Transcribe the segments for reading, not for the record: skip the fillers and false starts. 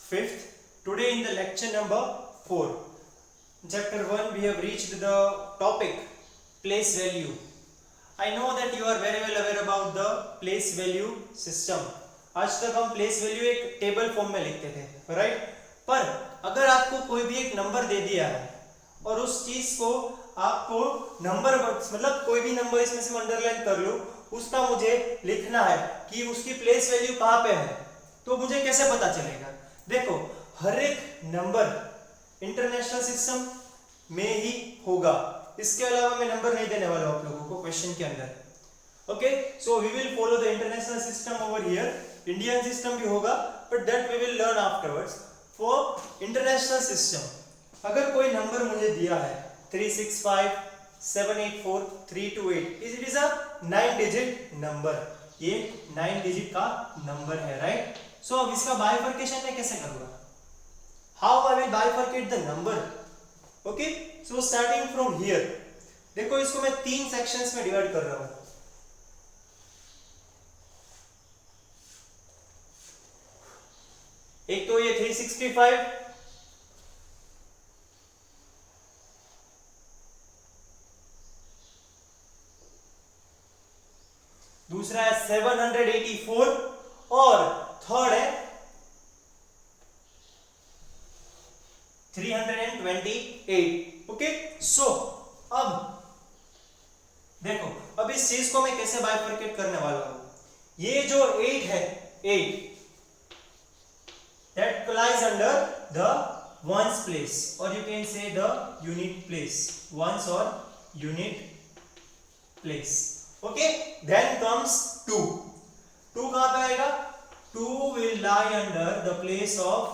5th. Today in the lecture number 4, chapter 1, we have reached the topic place value. I know that you are very well aware about the place value system. आज तक हम place value एक table form में लिखते थे, right? पर अगर आपको कोई भी एक नंबर दे दिया है और उस चीज को आपको नंबर मतलब कोई भी नंबर इसमें से अंडरलाइन कर लो, उसका मुझे लिखना है कि उसकी प्लेस वैल्यू कहाँ पे है, तो मुझे कैसे पता चलेगा? देखो, हर एक नंबर इंटरनेशनल सिस्टम में ही होगा, इसके अलावा मैं नंबर नहीं देने वाला हूं आप लोगों को क्वेश्चन के अंदर। Okay, so we will follow the international system over here. Indian system भी होगा, but that we will learn afterwards. For international system, अगर कोई नंबर मुझे दिया है 365 784 328, it is a 9 digit number, ये 9 डिजिट का नंबर है, राइट? सो अब इसका बाइफर्केशन मैं कैसे करूंगा? How I will bifurcate the number? Okay, so starting from here, देखो इसको मैं 3 सेक्शंस में डिवाइड कर रहा हूं। एक तो ये 365, दूसरा है 784 और थर्ड है 328। ओके, सो अब देखो, अब इस चीज को मैं कैसे बाइफर्केट करने वाला हूं। ये जो 8 है, 8 that lies under the ones place, or you can say the unit place, ones or unit place. Okay, then comes 2 कहां पे आएगा? 2 will lie under the place of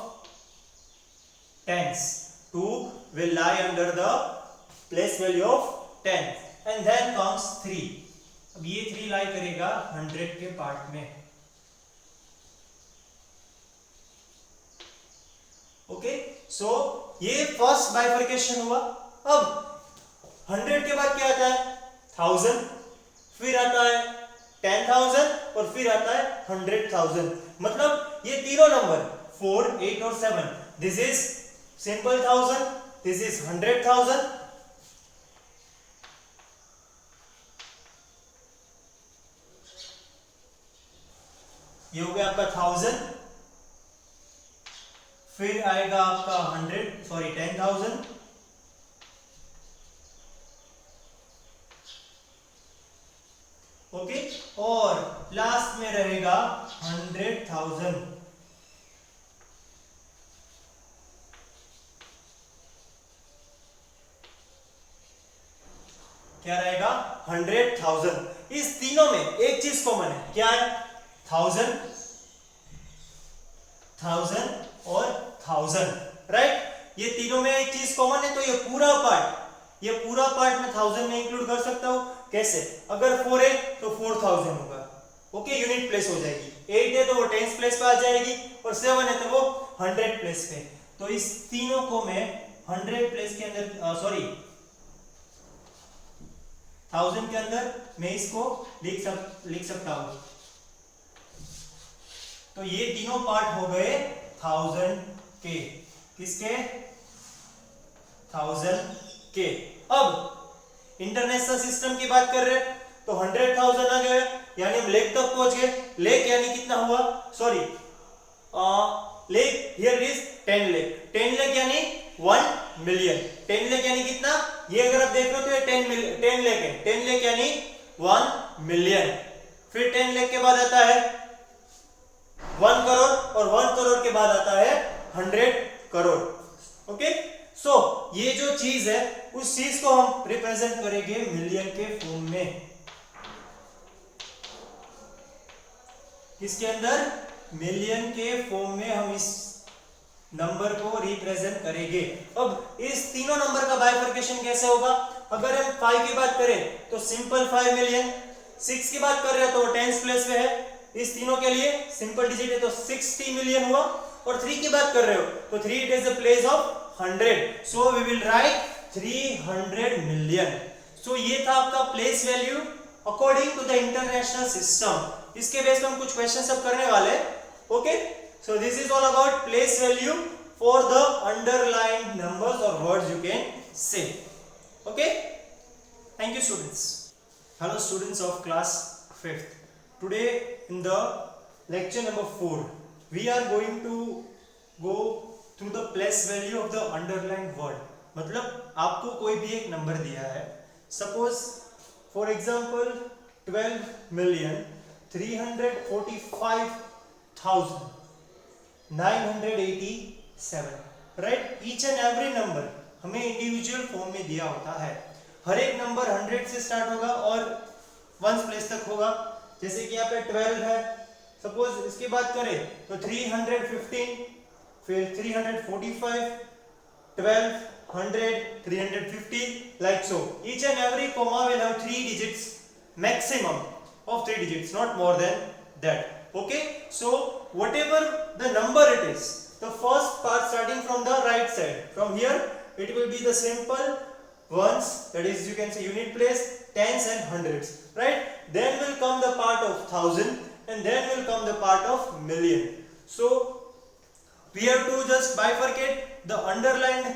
tens. 2 will lie under the place value of 10, and then comes 3. अब ये 3 लाई करेगा 100 के part में। Okay, सो ये first bifurcation हुआ। अब 100 के बाद क्या आता है? 1000, फिर आता है 10,000 और फिर आता है 100,000। मतलब ये तीनों नंबर 4, 8 और 7, this is simple 1000, this is 100,000। ये हो गया आपका 1000, फिर आएगा आपका 10,000, ओके, और लास्ट में रहेगा 100,000। क्या रहेगा? 100,000। इस तीनों में एक चीज कॉमन है, क्या है? 1000, 1000 और 1000, राइट? ये तीनों में एक चीज कॉमन है, तो ये पूरा पार्ट मैं 1000 में इंक्लूड कर सकता हूं। कैसे? अगर 4 है तो 4000 होगा, ओके, यूनिट प्लेस हो जाएगी। 8 है तो वो टेंस प्लेस पे आ जाएगी, और 7 है तो वो 100 प्लेस पे। तो इस तीनों को मैं 100 प्लेस के अंदर, सॉरी 1000 के अंदर मैं इसको लिख सकता हूं। तो ये तीनों पार्ट हो गए 1000 के। किसके? 1000 के। अब इंटरनेशनल सिस्टम की बात कर रहे हैं, तो 100,000 आ गए, यानी हम लेक तक पहुंच गए। लेक यानी कितना हुआ? Sorry, lake here is 10 lake. 10 lake यानी 1 मिलियन। 10 लेक यानी कितना? ये अगर आप देख रहे हो तो ये 10 लेक है। 10 लेक यानी 1 मिलियन। फिर 10 लेक के बाद आता है 1 करोड़, और 1 करोड़ के बाद आता है 100 करोड़। ओके, सो ये जो चीज है, उस चीज को हम रिप्रेजेंट करेंगे मिलियन के फॉर्म में। किसके अंदर? मिलियन के फॉर्म में हम इस नंबर को रिप्रेजेंट करेंगे। अब इस तीनों नंबर का बाइफर्केशन कैसे होगा? अगर हम 5 की बात करें तो सिंपल 5 मिलियन, 6 की बात कर रहे हो तो 10th प्लेस पे है, इस तीनों के लिए सिंपल डिजिट है तो 60 मिलियन हुआ। और 3 की बात कर रहे हो तो 3 it is the place of 100, so we will write 300 million. So ये था आपका place value according to the international system. इसके बेस पे हम कुछ क्वेश्चन सब करने वाले हैं। Okay, So this is all about place value for the underlined numbers or words you can say. Okay, thank you students. Hello students of class 5th. Today in the lecture number 4 we are going to go through the place value of the underlined word. मतलब आपको कोई भी एक number दिया है, suppose for example 12,345,987, right. Each and every number हमें individual form में दिया होता है. हर एक नंबर 100 से स्टार्ट होगा और वंस प्लेस तक होगा. जैसे कि यहाँ पे 12 है, सपोज इसकी बात करें तो 315, फिर 345, 12, 100, 350, like so. Each and every comma will have 3 digits, maximum of 3 digits, not more than that. Okay, so whatever the number it is, the first part starting from the right side, from here it will be the simple ones, that is you can say unit place, tens and hundreds, right. Then will come the part of thousand, and then will come the part of million. So we have to just bifurcate the underlined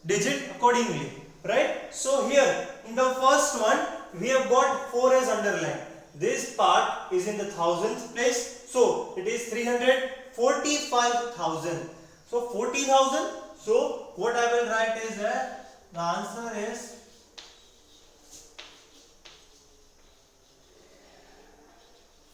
digit accordingly, right. So here in the first one we have got 4 as underlined. This part is in the thousandth place, so it is 345,000. So 40,000. So what I will write is that the answer is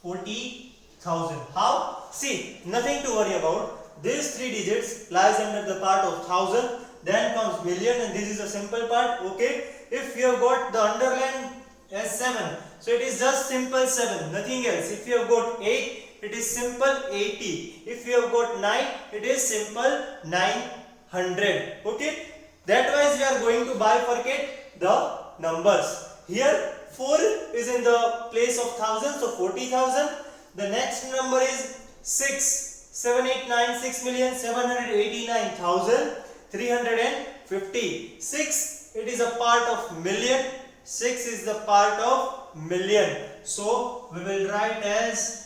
40,000. How? See, nothing to worry about. These 3 digits lies under the part of thousand, then comes million, and this is a simple part. Okay, if you have got the underline as 7, so it is just simple 7, nothing else. If you have got 8, it is simple 80. If you have got 9, it is simple 900. Okay, that wise we are going to bifurcate the numbers. Here 4 is in the place of thousand, so 40,000. The next number is 6, 789, 6,789,350. 6, it is a part of million. 6 is the part of million. So we will write as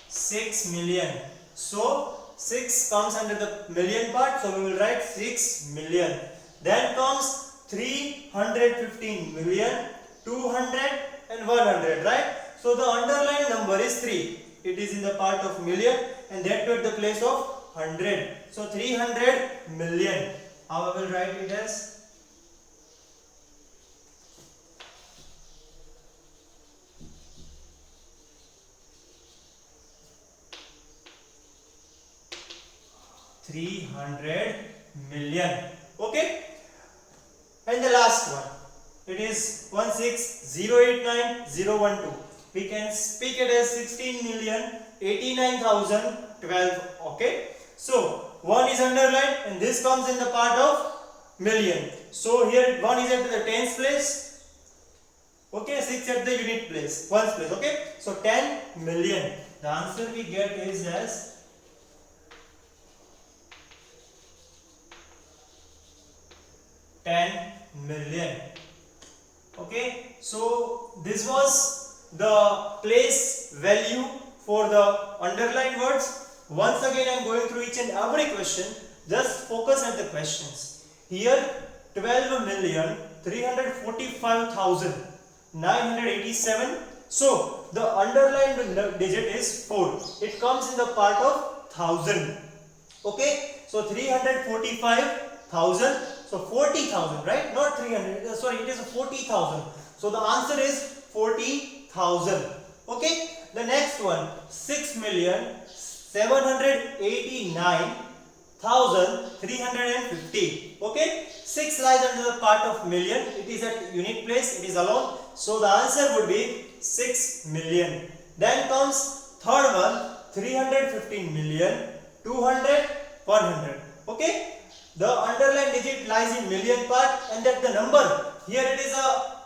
6 million. So 6 comes under the million part, so we will write 6 million. Then comes 315 million, 200 and 100, right. So the underlined number is 3. It is in the part of million, and that to at the place of 100. So 300 million. How I will write it as 300 million. Okay, and the last one, it is 16,089,012. We can speak it as 16,089,012. Okay, so 1 is underlined, and this comes in the part of million. So here 1 is at the tens place. Okay, 6 at the unit place, ones place. Okay, so 10 million. The answer we get is as 10 million. Okay, so this was the place value for the underlined words. Once again I am going through each and every question. Just focus on the questions. Here 12,345,987. So the underlined digit is 4. It comes in the part of thousand. Okay, so 345,000. So 40,000, right? Not 300. Sorry, it is 40,000. So the answer is 40,000. Okay. The next one, 6,789,350. Okay. 6 lies under the part of million. It is at unit place. It is alone. So the answer would be 6 million. Then comes third one, 315 million, 200, 100. Okay. The underlined digit lies in million part, and that the number here it is a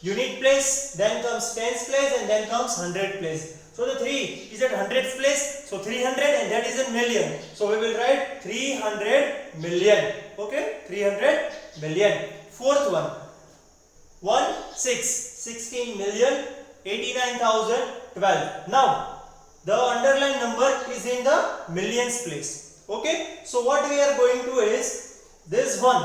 unit place, then comes tens place, and then comes 100 place. So the 3 is at 100th place, so 300, and that is in million. So we will write 300 million. Okay, 300 million. Fourth one, 16 89,012. Now the underlined number is in the millions place. Okay, so what we are going to is this one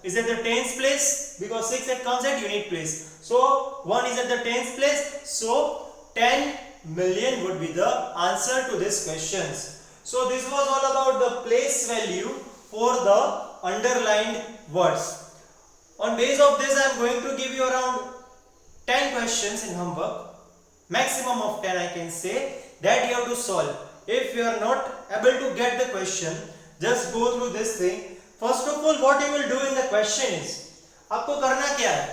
is at the tens place because 6 it comes at unit place. So 1 is at the tens place. So 10 million would be the answer to this questions. So this was all about the place value for the underlined words. On base of this I am going to give you around 10 questions in homework, maximum of 10 I can say, that you have to solve. If you are not able to get the question, just go through this thing. First of all, what you will do in the question is, आपको करना क्या है,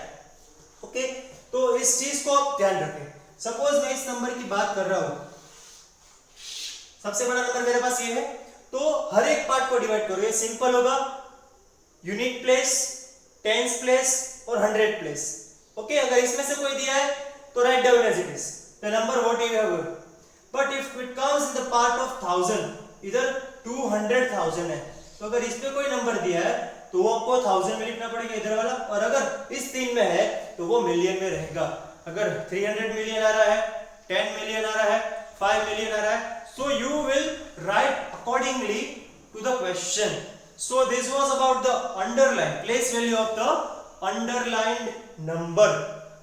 okay तो इस चीज को आप ध्यान रखें. सपोज मैं इस नंबर की बात कर रहा हूं, सबसे बड़ा नंबर मेरे पास ये है, तो हर एक पार्ट को डिवाइड करो. ये सिंपल होगा, यूनिट प्लेस, टेंस प्लेस और 100 प्लेस. ओके अगर इसमें से कोई दिया है तो write down as it is the number what you have. But if it comes in the part of 1000, इधर 200,000 है, तो अगर इस पे कोई नंबर दिया है तो वो आपको 1000 में लिखना पड़ेगा इधर वाला, और अगर इस 3 में है तो वो मिलियन में रहेगा. अगर 300 मिलियन आ रहा है, 10 मिलियन आ रहा है, 5 मिलियन आ रहा है, so you will write accordingly to the question. So this was about the underline place value of the underlined number.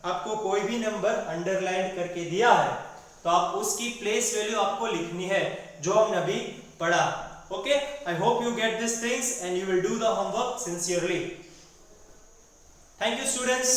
आपको कोई भी नंबर अंडरलाइन करके दिया है तो आप उसकी प्लेस वैल्यू आपको लिखनी है जो हमने अभी पढ़ा. Okay, I hope you get this things and you will do the homework sincerely. Thank you students.